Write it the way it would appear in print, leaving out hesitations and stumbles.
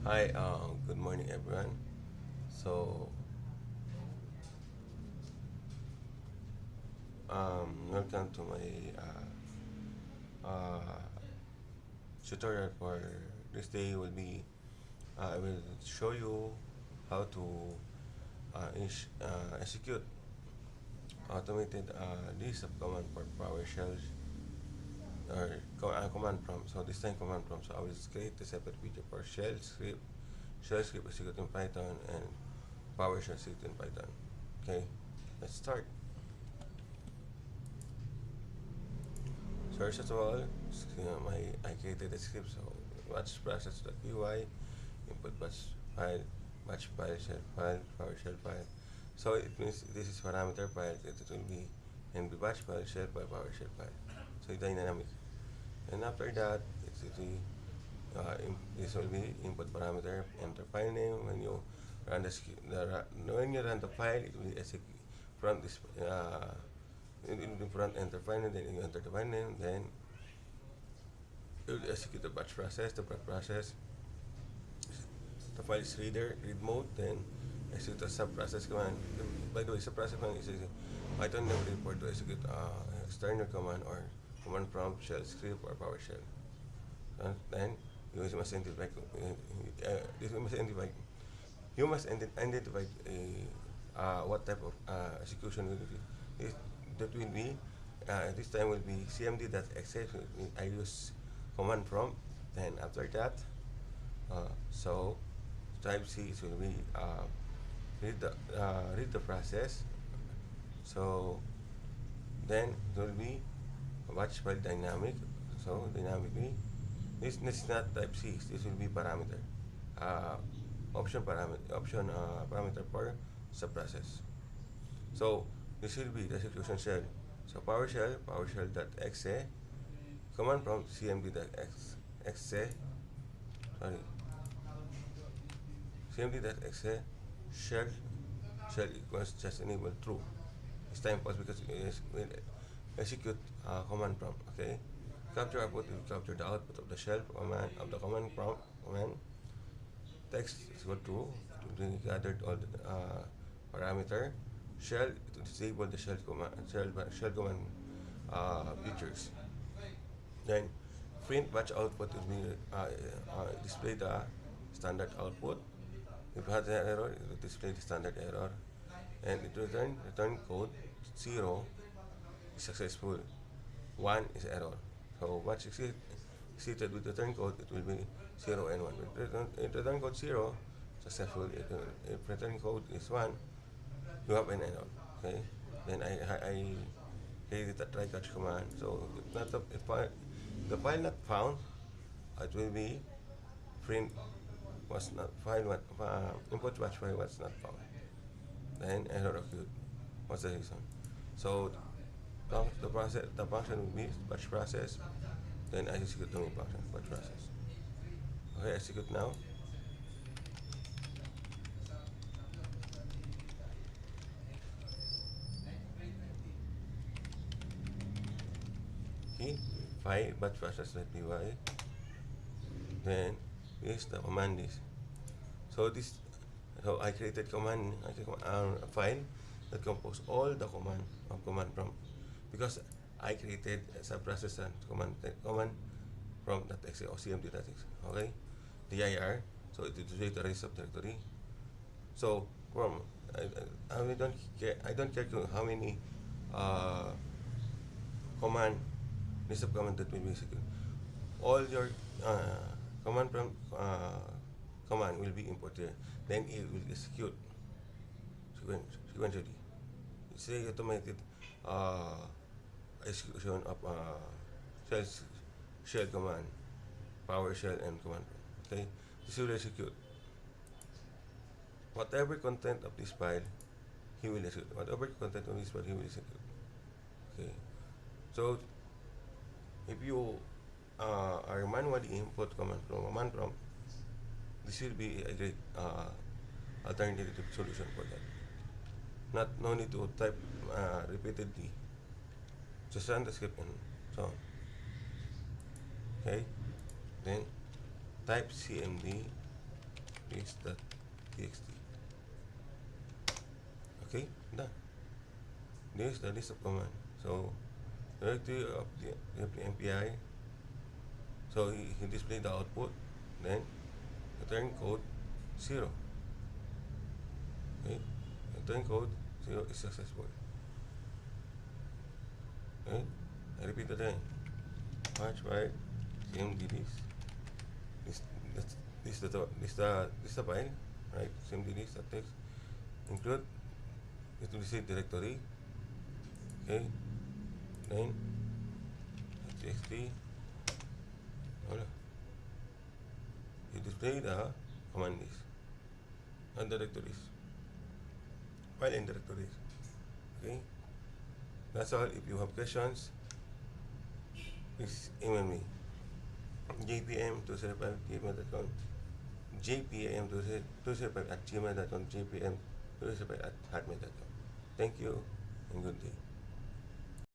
Hi, good morning everyone. So, welcome to my uh, tutorial for this day will be I will show you how to execute automated list of command for PowerShell or command prompt. So this time command prompt. So I will create a separate video for shell script execute in Python, and PowerShell execute in Python. Okay, let's start. So first of all, I created a script. So batch process.py, input batch file, shell file, PowerShell file. So it means this is parameter file. It will be and the batch file, shell file, PowerShell file. So it's dynamic. And after that, it's the this will be input parameter, enter file name. When you run when you run the file, it will execute from this in the front enter file name, then you enter the file name, then it will execute the batch process, the batch process, the file is read mode, then execute the sub process command. By the way, sub process command is Python never report to execute external command or command prompt, shell script, or PowerShell. Then you must identify this must identify you must identify what type of execution will be. That will be this time will be cmd.exe. I use command prompt. Then after that, so type C it will be read the process. So then it will be watch file dynamic. So dynamically, this is not type C. This will be parameter. Uh, option parameter for subprocess. So this will be the execution shell. So PowerShell command prompt cmd.exe sorry cmd.exe shell equals just enable true. It's time pause because it will execute command prompt. Okay, capture output will capture the output of the shell command of the command prompt command. Text is equal to it will gathered all the parameter. Shell it will disable the shell command features. Then print batch output will be display the standard output. If it has an error, it will display the standard error, and it will return code 0 is successful, 1 is error. So what's exceeded with return code, it will be 0 and 1. If return code 0, successful. If return code is 1, you have an error. Okay. Then I created a try catch command. So if not the file not found, it will be print was not file what input batch file was not found. Then error occurred. What's the reason? So the function will be batch process. Then I execute the main function batch process. Okay, execute now. Okay, file batch process.py. Then is the command list. So I created a file that compose all the command prompt, because I created a subprocess and command prompt.exe or cmd.exe. Okay, dir. So it is the rest of directory. So from I don't care to how many uh, command list of command that will be executed. All your command prompt command will be imported. Then it will execute sequentially. It's a automated uh, execution of shell, shell command, PowerShell, and command prompt. Okay, this will execute whatever content of this file. He will execute whatever content of this file. He will execute. Okay, so if you are manually input command from command prompt, this will be a great alternative solution for that. No need to type repeatedly. Just run the script and so on. Okay. Then type cmd list.txt. Okay, done. This is the list of command. So directory of the MPI. So he display the output, then return code 0. Okay, return code 0 is successful. Okay, I repeat again. Patch by cmd list. This the file, right? Cmd list.txt include it will say directory. Okay, then txt. Voila. You display the command list and directories, file and directories. Okay, that's all. If you have questions, please email me jpm205@gmail.com, jpm205@gmail.com, jpm205@hotmail.com. Thank you and good day.